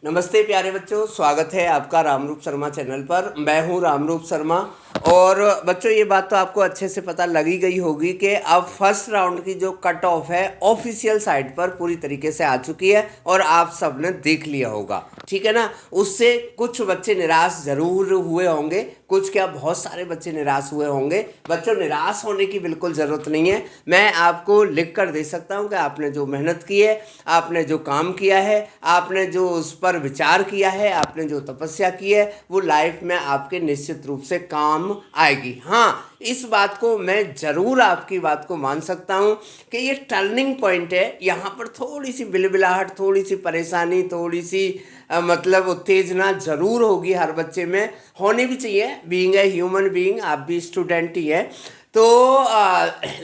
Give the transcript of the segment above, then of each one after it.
नमस्ते प्यारे बच्चों, स्वागत है आपका रामरूप शर्मा चैनल पर। मैं हूं रामरूप शर्मा। और बच्चों, ये बात तो आपको अच्छे से पता लगी गई होगी कि अब फर्स्ट राउंड की जो कट ऑफ है ऑफिशियल साइट पर पूरी तरीके से आ चुकी है और आप सबने देख लिया होगा, ठीक है ना। उससे कुछ बच्चे निराश जरूर हुए होंगे, कुछ क्या बहुत सारे बच्चे निराश हुए होंगे। बच्चों, निराश होने की बिल्कुल ज़रूरत नहीं है। मैं आपको लिख कर दे सकता हूँ कि आपने जो मेहनत की है, आपने जो काम किया है, आपने जो उस पर विचार किया है, आपने जो तपस्या की है, वो लाइफ में आपके निश्चित रूप से काम आएगी। हाँ, इस बात को मैं ज़रूर आपकी बात को मान सकता हूँ कि ये टर्निंग पॉइंट है। यहाँ पर थोड़ी सी बिलबिलाहट, थोड़ी सी परेशानी, थोड़ी सी मतलब उत्तेजना ज़रूर होगी, हर बच्चे में होनी भी चाहिए। बीइंग ए ह्यूमन बीइंग, आप भी स्टूडेंट ही है। तो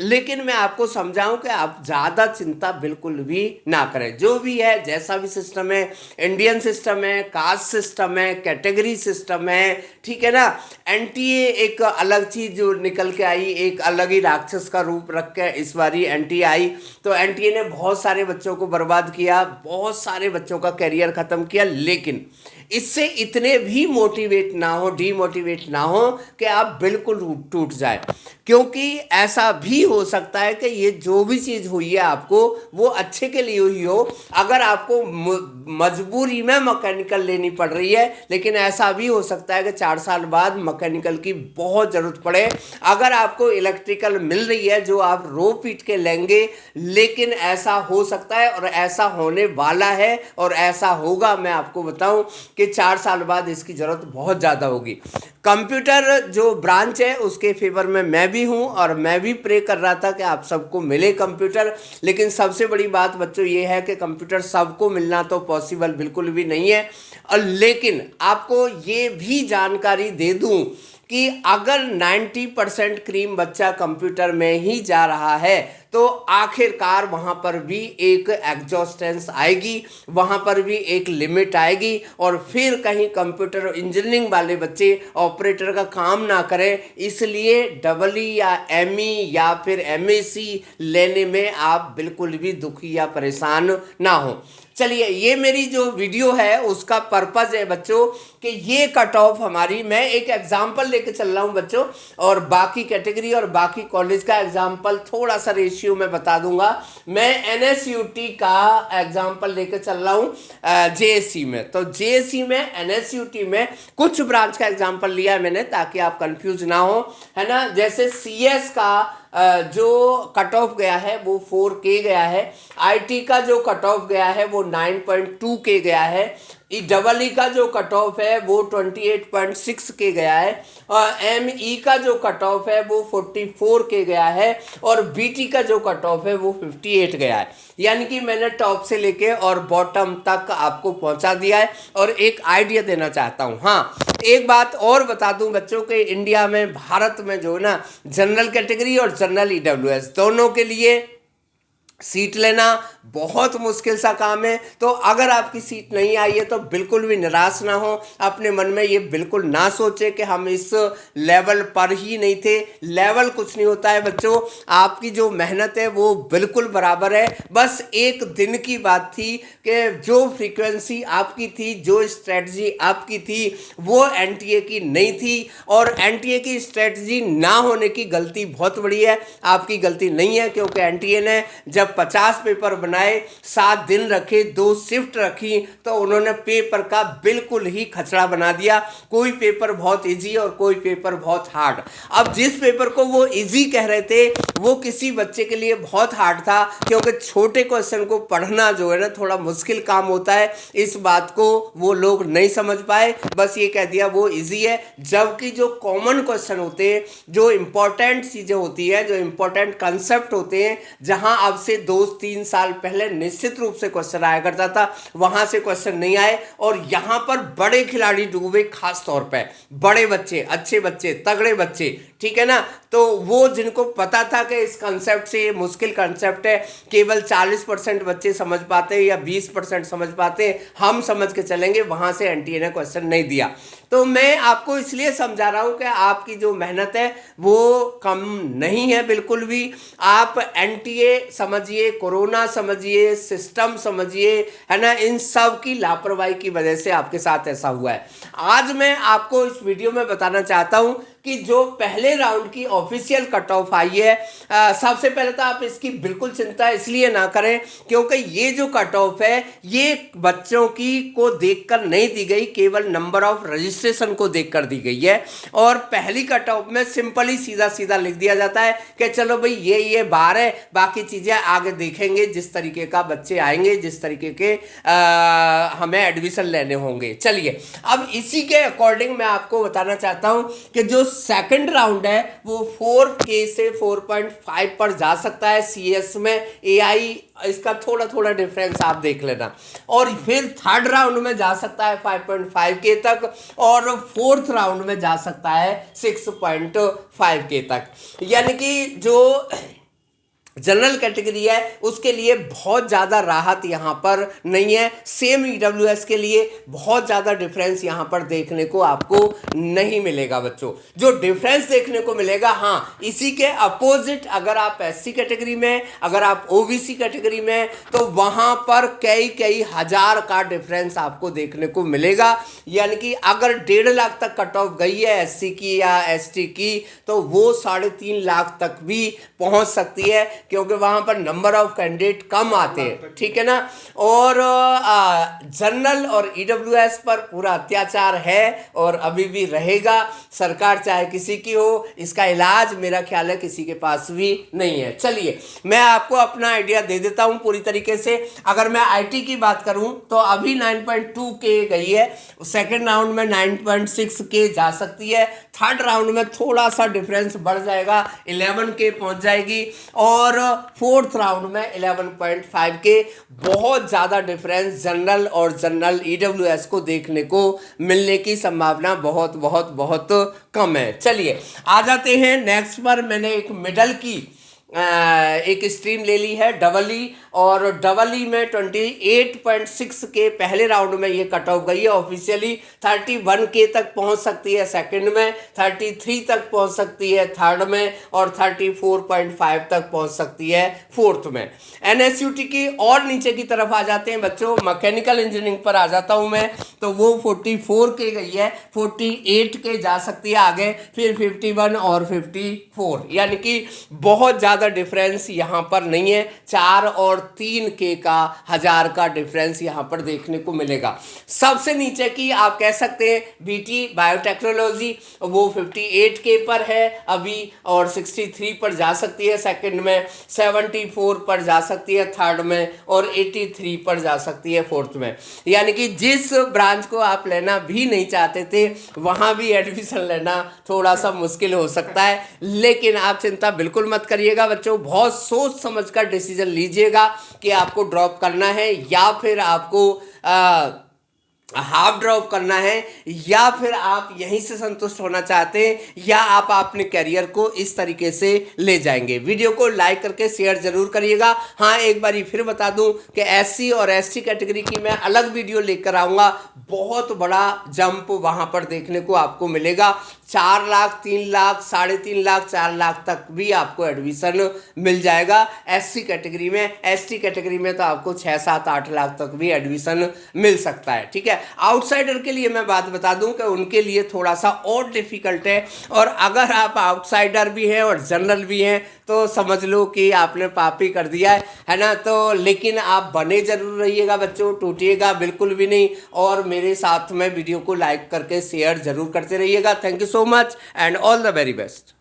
लेकिन मैं आपको समझाऊं कि आप ज़्यादा चिंता बिल्कुल भी ना करें। जो भी है, जैसा भी सिस्टम है, इंडियन सिस्टम है, कास्ट सिस्टम है, कैटेगरी सिस्टम है, ठीक है ना। एनटीए एक अलग चीज़ जो निकल के आई, एक अलग ही राक्षस का रूप रख के इस बारी एनटीए आई। तो एनटीए ने बहुत सारे बच्चों को बर्बाद किया, बहुत सारे बच्चों का करियर ख़त्म किया। लेकिन इससे इतने भी मोटिवेट ना हो, डीमोटिवेट ना हो कि आप बिल्कुल टूट जाए। क्योंकि ऐसा भी हो सकता है कि ये जो भी चीज़ हुई है आपको, वो अच्छे के लिए हुई हो। अगर आपको मजबूरी में मैकेनिकल लेनी पड़ रही है, लेकिन ऐसा भी हो सकता है कि 4 साल बाद मैकेनिकल की बहुत ज़रूरत पड़े। अगर आपको इलेक्ट्रिकल मिल रही है जो आप रो पीट के लेंगे, लेकिन ऐसा हो सकता है और ऐसा होने वाला है और ऐसा होगा। मैं आपको बताऊं कि 4 साल बाद इसकी ज़रूरत बहुत ज़्यादा होगी। कंप्यूटर जो ब्रांच है उसके फेवर में मैं भी हूं और मैं भी प्रे कर रहा था कि आप सबको मिले कंप्यूटर। लेकिन सबसे बड़ी बात बच्चों ये है कि कंप्यूटर सबको मिलना तो पॉसिबल बिल्कुल भी नहीं है। और लेकिन आपको ये भी जानकारी दे दूं कि अगर 90% क्रीम बच्चा कंप्यूटर में ही जा रहा है तो आखिरकार वहाँ पर भी एक एग्जॉस्टेंस आएगी, वहाँ पर भी एक लिमिट आएगी। और फिर कहीं कंप्यूटर इंजीनियरिंग वाले बच्चे ऑपरेटर का काम ना करें, इसलिए डबल या एमई या फिर एमएससी लेने में आप बिल्कुल भी दुखी या परेशान ना हो। चलिए, ये मेरी जो वीडियो है उसका पर्पज़ है बच्चों कि ये कट ऑफ हमारी, मैं एक एग्जांपल लेके चल रहा हूँ बच्चों, और बाकी कैटेगरी और बाकी कॉलेज का एग्जांपल थोड़ा सा रेशियो में बता दूंगा। मैं एनएसयूटी का एग्जांपल लेके चल रहा हूँ जेएससी में। तो जेएससी में, एनएसयूटी में कुछ ब्रांच का एग्जांपल लिया है मैंने ताकि आप कंफ्यूज ना हो, है ना। जैसे सीएस का जो कट ऑफ गया है वो 4K गया है। आईटी का जो कट ऑफ गया है वो 9.2K गया है। डबल ई का जो कट ऑफ है वो 28.6K गया है। और एमई का जो कट ऑफ है वो 44K गया है। और बीटी का जो कट ऑफ है वो 58 गया है। यानी कि मैंने टॉप से लेके और बॉटम तक आपको पहुंचा दिया है और एक आइडिया देना चाहता हूं। हाँ, एक बात और बता दूं बच्चों के इंडिया में, भारत में जो है ना, जनरल कैटेगरी और जनरल ईडब्ल्यूएस दोनों के लिए सीट लेना बहुत मुश्किल सा काम है। तो अगर आपकी सीट नहीं आई है तो बिल्कुल भी निराश ना हो। अपने मन में ये बिल्कुल ना सोचे कि हम इस लेवल पर ही नहीं थे। लेवल कुछ नहीं होता है बच्चों, आपकी जो मेहनत है वो बिल्कुल बराबर है। बस एक दिन की बात थी कि जो फ्रीक्वेंसी आपकी थी, जो स्ट्रेटजी आपकी थी, वो एनटीए की नहीं थी। और एनटीए की स्ट्रेटजी ना होने की गलती बहुत बड़ी है, आपकी गलती नहीं है। क्योंकि एनटीए ने जब 50 पेपर बनाए, 7 दिन रखे, 2 शिफ्ट रखी, तो उन्होंने पेपर का बिल्कुल ही खचड़ा बना दिया। कोई पेपर बहुत इजी और कोई पेपर बहुत हार्ड। अब जिस पेपर को वो इजी कह रहे थे वो किसी बच्चे के लिए बहुत हार्ड था, क्योंकि छोटे क्वेश्चन को पढ़ना जो है ना थोड़ा मुश्किल काम होता है। इस बात को वो लोग नहीं समझ पाए, बस ये कह दिया वो इजी है। जबकि जो कॉमन क्वेश्चन होते हैं, जो इंपॉर्टेंट चीज़ें होती है, जो इंपॉर्टेंट कंसेप्ट होते हैं, जहां अब से 2-3 साल पहले निश्चित रूप से क्वेश्चन आया करता था, वहां से क्वेश्चन नहीं आए। और यहां पर बड़े खिलाड़ी डूबे, खास तौर पे बड़े बच्चे, अच्छे बच्चे, तगड़े बच्चे, ठीक है ना। तो वो जिनको पता था कि इस कंसेप्ट से, ये मुश्किल कंसेप्ट है, केवल 40% बच्चे समझ पाते हैं या 20% समझ पाते हैं, हम समझ के चलेंगे, वहां से एनटीए ने क्वेश्चन नहीं दिया। तो मैं आपको इसलिए समझा रहा हूं कि आपकी जो मेहनत है वो कम नहीं है बिल्कुल भी। आप एनटीए समझ समझिए, कोरोना समझिए, सिस्टम समझिए, है ना, इन सब की लापरवाही की वजह से आपके साथ ऐसा हुआ है। आज मैं आपको इस वीडियो में बताना चाहता हूं कि जो पहले राउंड की ऑफिशियल कट ऑफ आई है, सबसे पहले तो आप इसकी बिल्कुल चिंता इसलिए ना करें क्योंकि ये जो कट ऑफ है ये बच्चों की को देखकर नहीं दी गई, केवल नंबर ऑफ रजिस्ट्रेशन को देखकर दी गई है। और पहली कट ऑफ में सिंपली सीधा सीधा लिख दिया जाता है कि चलो भाई ये बार है, बाकी चीज़ें आगे देखेंगे, जिस तरीके का बच्चे आएंगे, जिस तरीके के हमें एडमिशन लेने होंगे। चलिए अब इसी के अकॉर्डिंग मैं आपको बताना चाहता हूं कि जो सेकंड राउंड है वो 4K से 4.5 पर जा सकता है CS में। AI इसका थोड़ा थोड़ा डिफरेंस आप देख लेना। और फिर थर्ड राउंड में जा सकता है 5.5K तक, और फोर्थ राउंड में जा सकता है 6.5K तक। यानी कि जो जनरल कैटेगरी है उसके लिए बहुत ज़्यादा राहत यहाँ पर नहीं है। सेम EWS के लिए बहुत ज़्यादा डिफरेंस यहाँ पर देखने को आपको नहीं मिलेगा बच्चों। जो डिफरेंस देखने को मिलेगा, हाँ, इसी के अपोजिट अगर आप SC कैटेगरी में, अगर आप OBC कैटेगरी में, तो वहाँ पर कई हज़ार का डिफरेंस आपको देखने को मिलेगा। यानी कि अगर 1.5 लाख तक कट ऑफ गई है SC की या ST की, तो वो 3.5 लाख तक भी पहुँच सकती है, क्योंकि वहां पर नंबर ऑफ कैंडिडेट कम आते हैं, ठीक है ना। और जनरल और EWS पर पूरा अत्याचार है और अभी भी रहेगा। सरकार चाहे किसी की हो, इसका इलाज मेरा ख्याल है किसी के पास भी नहीं है। चलिए मैं आपको अपना आइडिया दे देता हूं पूरी तरीके से। अगर मैं IT की बात करूं तो अभी 9.2K गई है, सेकेंड राउंड में 9.6K जा सकती है, थर्ड राउंड में थोड़ा सा डिफरेंस बढ़ जाएगा, 11K पहुंच जाएगी, और फोर्थ राउंड में 11.5K। बहुत ज़्यादा डिफरेंस जनरल और जनरल EWS को देखने को मिलने की संभावना बहुत बहुत बहुत कम है। चलिए आ जाते हैं नेक्स्ट पर। मैंने एक मिडल की एक स्ट्रीम ले ली है, EE, और EE में 28.6K पहले राउंड में ये कट ऑफ गई है ऑफिशियली। 31K तक पहुंच सकती है सेकंड में, 33 तक पहुंच सकती है थर्ड में, और 34.5 तक पहुंच सकती है फोर्थ में। NSUT की और नीचे की तरफ आ जाते हैं बच्चों, मैकेनिकल इंजीनियरिंग पर आ जाता हूं मैं, तो वो 44K गई है, 48K जा सकती है आगे, फिर 51 और 54। यानी कि बहुत ज़्यादा डिफरेंस यहाँ पर नहीं है। 4 और 3K का, 1000 का डिफरेंस यहाँ पर देखने को मिलेगा। सबसे नीचे की आप कह सकते हैं BT बायोटेक्नोलॉजी, वो 58K पर है अभी, और 63 पर जा सकती है सेकंड में, 74 पर जा सकती है थर्ड में, और 83 पर जा सकती है फोर्थ में। यानी कि जिस ब्रांच को आप लेना भी नहीं चाहते थे वहाँ भी एडमिशन लेना थोड़ा सा मुश्किल हो सकता है। लेकिन आप चिंता बिल्कुल मत करिएगा बच्चों, बहुत सोच समझकर डिसीजन लीजिएगा कि आपको ड्रॉप करना है या फिर आपको हाफ ड्रॉप करना है, या फिर आप यहीं से संतुष्ट होना चाहते हैं, या आप अपने करियर को इस तरीके से ले जाएंगे। वीडियो को लाइक करके शेयर जरूर करिएगा। हाँ, एक बार फिर बता दूं कि SC और ST कैटेगरी की मैं अलग वीडियो लेकर आऊँगा। बहुत बड़ा जंप वहाँ पर देखने को आपको मिलेगा। 4 लाख, 3 लाख, 3.5 लाख, 4 लाख तक भी आपको एडमिशन मिल जाएगा SC कैटेगरी में। ST कैटेगरी में तो आपको 6, 7, 8 लाख तक भी एडमिशन मिल सकता है, ठीक है। आउटसाइडर के लिए मैं बात बता दूं कि उनके लिए थोड़ा सा और डिफिकल्ट है, और अगर आप आउटसाइडर भी हैं और जनरल भी हैं तो समझ लो कि आपने पाप ही कर दिया है ना। तो लेकिन आप बने जरूर रहिएगा बच्चों, टूटिएगा बिल्कुल भी नहीं, और मेरे साथ में वीडियो को लाइक करके शेयर जरूर करते रहिएगा। Thank you so much and all the very best.